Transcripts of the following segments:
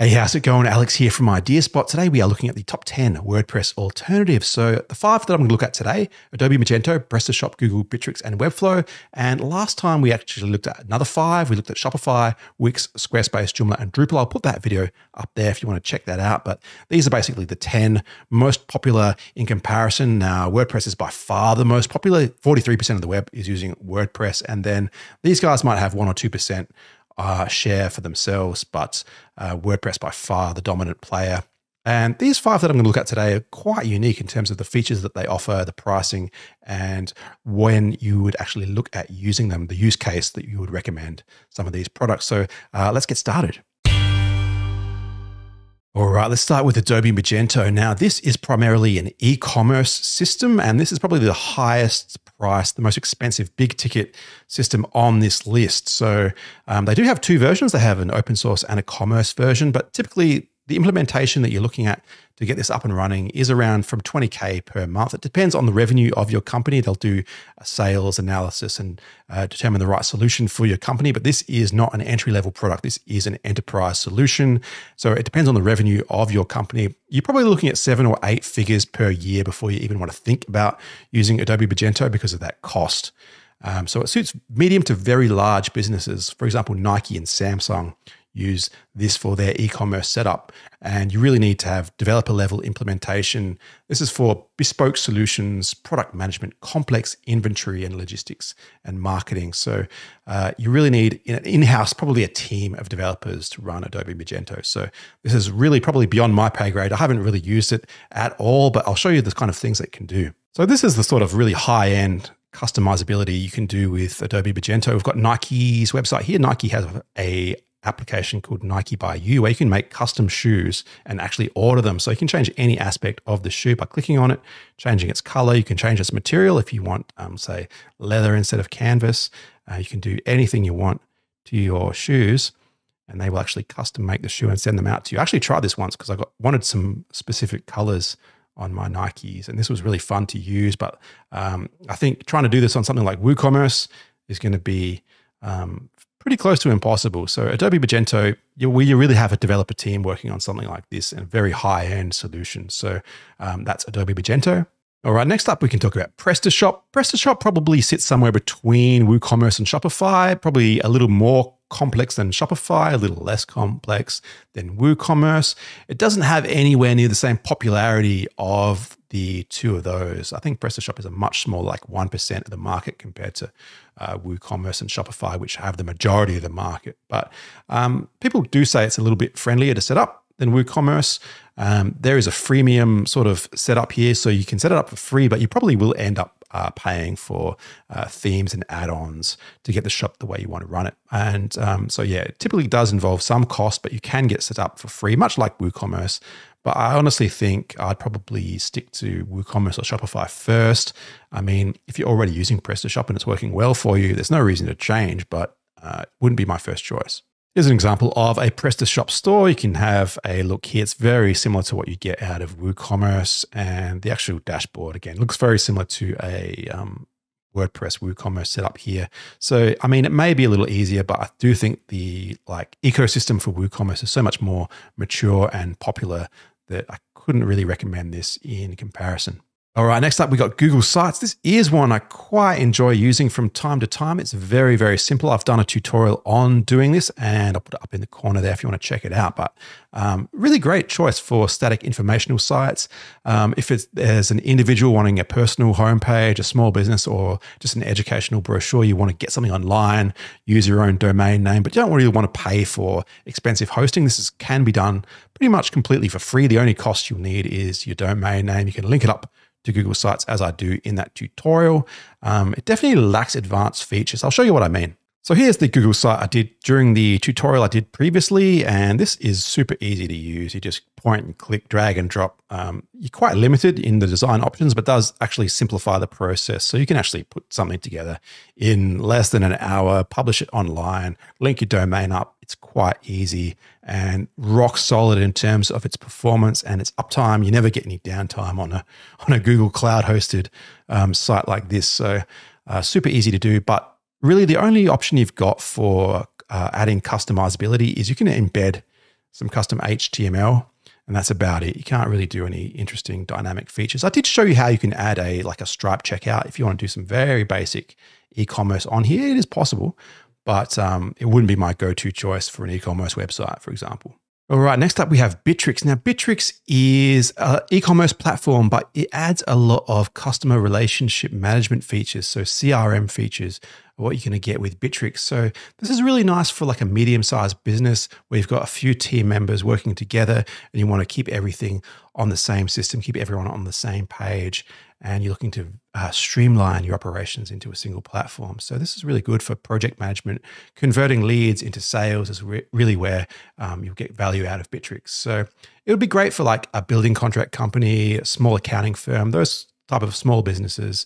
Hey, how's it going? Alex here from IdeaSpot. Today we are looking at the top 10 WordPress alternatives. So the 5 that I'm going to look at today, Adobe Magento, PrestaShop, Google, Bitrix, and Webflow. And last time we actually looked at another 5. We looked at Shopify, Wix, Squarespace, Joomla, and Drupal. I'll put that video up there if you want to check that out. But these are basically the 10 most popular in comparison. Now, WordPress is by far the most popular. 43% of the web is using WordPress. And then these guys might have 1 or 2% share for themselves, but WordPress by far the dominant player. And these 5 that I'm going to look at today are quite unique in terms of the features that they offer, the pricing, and when you would actually look at using them, the use case that you would recommend some of these products. So let's get started. All right, let's start with Adobe Magento. Now, this is primarily an e-commerce system, and this is probably the highest price, the most expensive big ticket system on this list. So they do have 2 versions. They have an open source and a commerce version, but typically the implementation that you're looking at to get this up and running is around from $20K per month. It depends on the revenue of your company. They'll do a sales analysis and determine the right solution for your company. But this is not an entry-level product. This is an enterprise solution. So it depends on the revenue of your company. You're probably looking at 7 or 8 figures per year before you even want to think about using Adobe Magento because of that cost. So it suits medium to very large businesses. For example, Nike and Samsung use this for their e-commerce setup. And you really need to have developer level implementation. This is for bespoke solutions, product management, complex inventory and logistics and marketing. So you really need in-house, probably a team of developers to run Adobe Magento. So this is really probably beyond my pay grade. I haven't really used it at all, but I'll show you the kind of things it can do. So this is the sort of really high-end customizability you can do with Adobe Magento. We've got Nike's website here. Nike has a application called Nike by You, where you can make custom shoes and actually order them. So you can change any aspect of the shoe by clicking on it, changing its color. You can change its material if you want, say, leather instead of canvas. You can do anything you want to your shoes, and they will actually custom make the shoe and send them out to you. I actually tried this once because I wanted some specific colors on my Nikes, and this was really fun to use. But I think trying to do this on something like WooCommerce is going to be pretty close to impossible. So Adobe Magento, you really have a developer team working on something like this and a very high-end solution. So that's Adobe Magento. All right, next up we can talk about PrestaShop. PrestaShop probably sits somewhere between WooCommerce and Shopify, probably a little more complex than Shopify, a little less complex than WooCommerce. It doesn't have anywhere near the same popularity of the 2 of those. I think PrestaShop is a much smaller, like 1% of the market compared to WooCommerce and Shopify, which have the majority of the market. But people do say it's a little bit friendlier to set up than WooCommerce. There is a freemium sort of setup here, so you can set it up for free, but you probably will end up paying for themes and add-ons to get the shop the way you want to run it. And so yeah, it typically does involve some cost, but you can get set up for free, much like WooCommerce. But I honestly think I'd probably stick to WooCommerce or Shopify first. I mean, if you're already using PrestaShop and it's working well for you, there's no reason to change, but it wouldn't be my first choice. Here's an example of a PrestaShop store. You can have a look here. It's very similar to what you get out of WooCommerce, and the actual dashboard, again, looks very similar to a WordPress WooCommerce setup here. So, I mean, it may be a little easier, but I do think the ecosystem for WooCommerce is so much more mature and popular that I couldn't really recommend this in comparison. All right, next up, we got Google Sites. This is one I quite enjoy using from time to time. It's very, very simple. I've done a tutorial on doing this, and I'll put it up in the corner there if you want to check it out. But really great choice for static informational sites. If there's an individual wanting a personal homepage, a small business, or just an educational brochure, you want to get something online, use your own domain name, but you don't really want to pay for expensive hosting. This can be done pretty much completely for free. The only cost you'll need is your domain name. You can link it up to Google Sites as I do in that tutorial. It definitely lacks advanced features. I'll show you what I mean. So here's the Google site I did during the tutorial I did previously, and this is super easy to use. You just point and click, drag and drop. You're quite limited in the design options, but does actually simplify the process. So you can actually put something together in less than an hour, publish it online, link your domain up. It's quite easy and rock solid in terms of its performance and its uptime. You never get any downtime on a Google Cloud hosted site like this. So super easy to do, but really the only option you've got for adding customizability is you can embed some custom HTML, and that's about it. You can't really do any interesting dynamic features. I did show you how you can add a Stripe checkout if you want to do some very basic e-commerce on here. It is possible, but it wouldn't be my go-to choice for an e-commerce website, for example. All right, next up we have Bitrix. Now, Bitrix is an e-commerce platform, but it adds a lot of customer relationship management features, so CRM features, what you're going to get with Bitrix. So this is really nice for like a medium-sized business where you've got a few team members working together and you want to keep everything on the same system, keep everyone on the same page, and you're looking to streamline your operations into a single platform. So this is really good for project management. Converting leads into sales is really where you'll get value out of Bitrix. So it would be great for like a building contract company, a small accounting firm, those type of small businesses.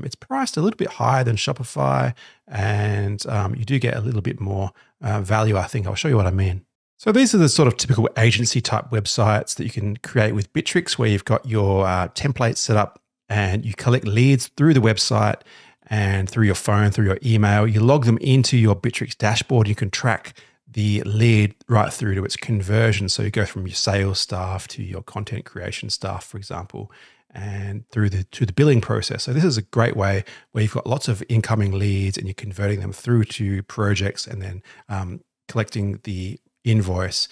It's priced a little bit higher than Shopify, and you do get a little bit more value, I think. I'll show you what I mean. So these are the sort of typical agency type websites that you can create with Bitrix, where you've got your templates set up and you collect leads through the website and through your phone, through your email. You log them into your Bitrix dashboard. You can track the lead right through to its conversion. So you go from your sales staff to your content creation staff, for example, and through to the billing process. So this is a great way where you've got lots of incoming leads and you're converting them through to projects and then collecting the invoice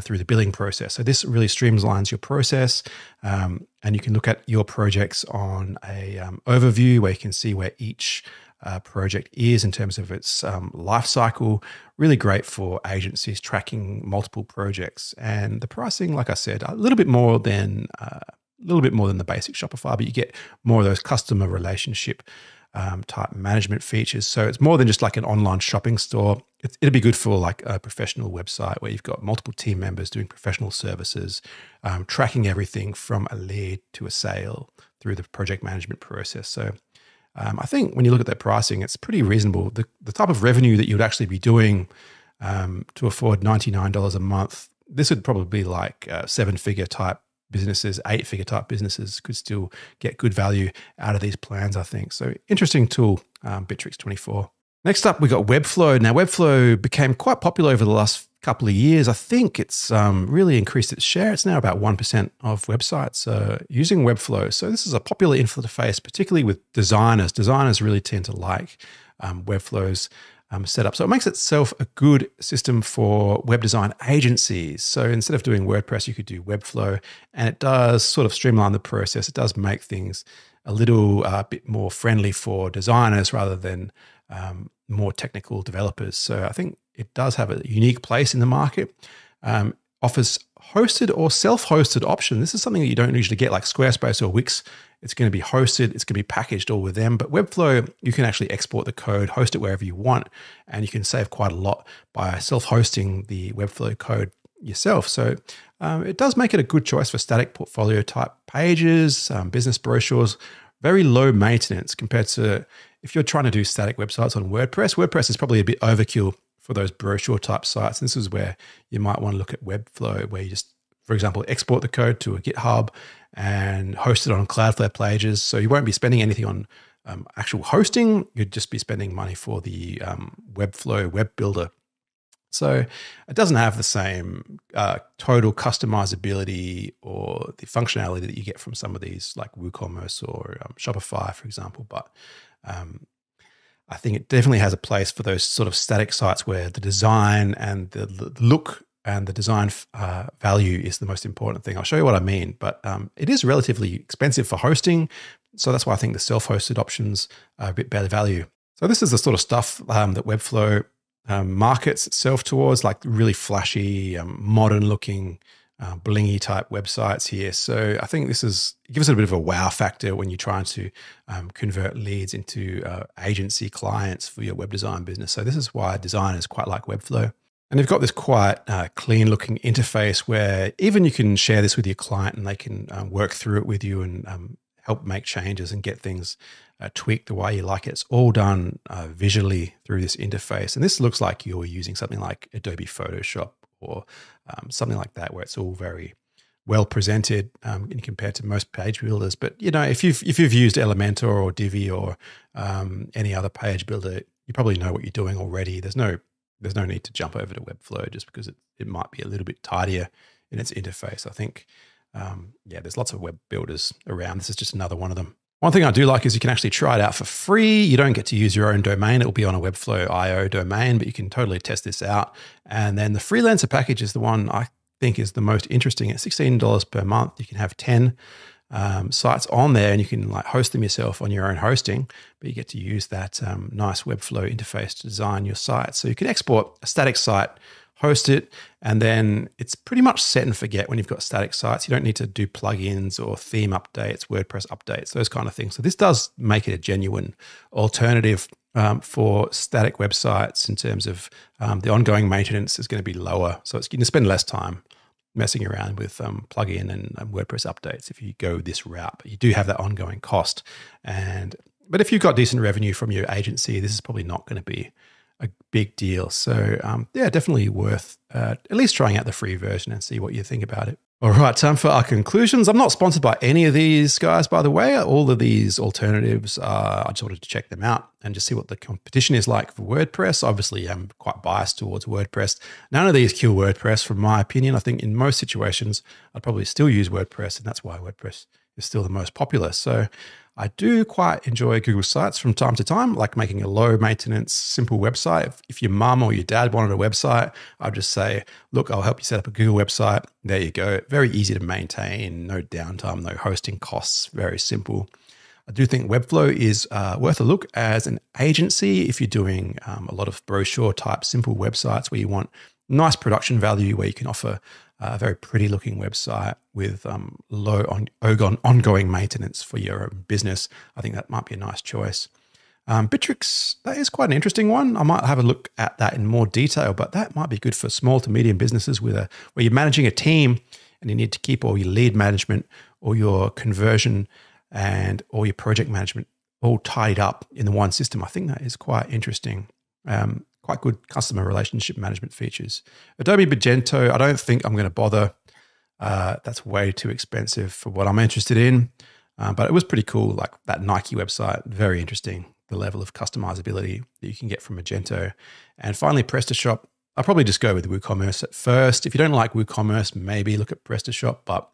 through the billing process. So this really streamlines your process, and you can look at your projects on a overview where you can see where each project is in terms of its life cycle. Really great for agencies tracking multiple projects. And the pricing, like I said, a little bit more than the basic Shopify, but you get more of those customer relationship type management features. So it's more than just like an online shopping store. It'd be good for like a professional website where you've got multiple team members doing professional services, tracking everything from a lead to a sale through the project management process. So I think when you look at that pricing, it's pretty reasonable. The type of revenue that you would actually be doing to afford $99 a month, this would probably be like seven-figure type businesses, eight-figure type businesses could still get good value out of these plans, I think. So interesting tool, Bitrix 24. Next up, we got Webflow. Now, Webflow became quite popular over the last couple of years. I think it's really increased its share. It's now about 1% of websites using Webflow. So this is a popular interface, particularly with designers. Designers really tend to like Webflow's setup. So it makes itself a good system for web design agencies. So instead of doing WordPress, you could do Webflow, and it does sort of streamline the process. It does make things a little bit more friendly for designers rather than more technical developers. So I think it does have a unique place in the market. Offers hosted or self-hosted option. This is something that you don't usually get like Squarespace or Wix. It's going to be hosted. It's going to be packaged all with them. But Webflow, you can actually export the code, host it wherever you want, and you can save quite a lot by self-hosting the Webflow code yourself. So it does make it a good choice for static portfolio type pages, business brochures, very low maintenance compared to if you're trying to do static websites on WordPress. WordPress is probably a bit overkill for those brochure type sites. And this is where you might want to look at Webflow, where you just, for example, export the code to a GitHub and host it on Cloudflare pages. So you won't be spending anything on actual hosting. You'd just be spending money for the Webflow web builder. So it doesn't have the same total customizability or the functionality that you get from some of these like WooCommerce or Shopify, for example. But I think it definitely has a place for those sort of static sites where the design and the look and the design value is the most important thing. I'll show you what I mean, but it is relatively expensive for hosting. So that's why I think the self-hosted options are a bit better value. So this is the sort of stuff that Webflow markets itself towards, like really flashy, modern looking, blingy type websites here. So I think it gives it a bit of a wow factor when you're trying to convert leads into agency clients for your web design business. So this is why designers quite like Webflow. And they've got this quite clean looking interface where even you can share this with your client and they can work through it with you and help make changes and get things tweaked the way you like it. It's all done visually through this interface. And this looks like you're using something like Adobe Photoshop or something like that, where it's all very well presented compared to most page builders. But you know, if you've used Elementor or Divi or any other page builder, you probably know what you're doing already. There's no there's no need to jump over to Webflow just because it might be a little bit tidier in its interface. I think, yeah, there's lots of web builders around. This is just another one of them. One thing I do like is you can actually try it out for free. You don't get to use your own domain. It will be on a Webflow IO domain, but you can totally test this out. And then the freelancer package is the one I think is the most interesting. At $16 per month, you can have 10 sites on there, and you can like host them yourself on your own hosting, but you get to use that nice Webflow interface to design your site. So you can export a static site, host it, and then it's pretty much set and forget when you've got static sites. You don't need to do plugins or theme updates, WordPress updates, those kind of things. So this does make it a genuine alternative for static websites in terms of the ongoing maintenance is going to be lower. So it's going to spend less time messing around with plugin and WordPress updates if you go this route. But you do have that ongoing cost. But if you've got decent revenue from your agency, this is probably not going to be a big deal. So yeah, definitely worth at least trying out the free version and see what you think about it. All right, time for our conclusions. I'm not sponsored by any of these guys, by the way. All of these alternatives, I just wanted to check them out and just see what the competition is like for WordPress. Obviously, I'm quite biased towards WordPress. None of these kill WordPress, from my opinion. I think in most situations, I'd probably still use WordPress, and that's why WordPress is still the most popular. So I do quite enjoy Google Sites from time to time, like making a low maintenance, simple website. If your mum or your dad wanted a website, I'd just say, look, I'll help you set up a Google website. There you go. Very easy to maintain, no downtime, no hosting costs, very simple. I do think Webflow is worth a look as an agency if you're doing a lot of brochure type simple websites where you want nice production value, where you can offer a very pretty looking website with low ongoing maintenance for your own business. I think that might be a nice choice. Bitrix, that is quite an interesting one. I might have a look at that in more detail, but that might be good for small to medium businesses where you're managing a team and you need to keep all your lead management or your conversion and all your project management all tied up in the one system. I think that is quite interesting. Quite good customer relationship management features. Adobe Magento, I don't think I'm going to bother. That's way too expensive for what I'm interested in. But it was pretty cool, like that Nike website, very interesting, the level of customizability that you can get from Magento. And finally, PrestaShop. I'll probably just go with WooCommerce at first. If you don't like WooCommerce, maybe look at PrestaShop. But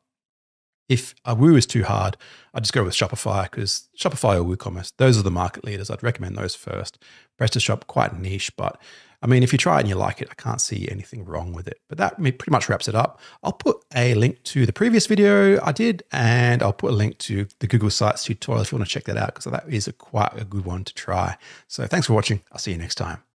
if a Woo is too hard, I'd just go with Shopify, because Shopify or WooCommerce, those are the market leaders. I'd recommend those first. PrestaShop, quite niche, but I mean, if you try it and you like it, I can't see anything wrong with it. But that pretty much wraps it up. I'll put a link to the previous video I did, and I'll put a link to the Google Sites tutorial if you want to check that out, because that is quite a good one to try. So thanks for watching. I'll see you next time.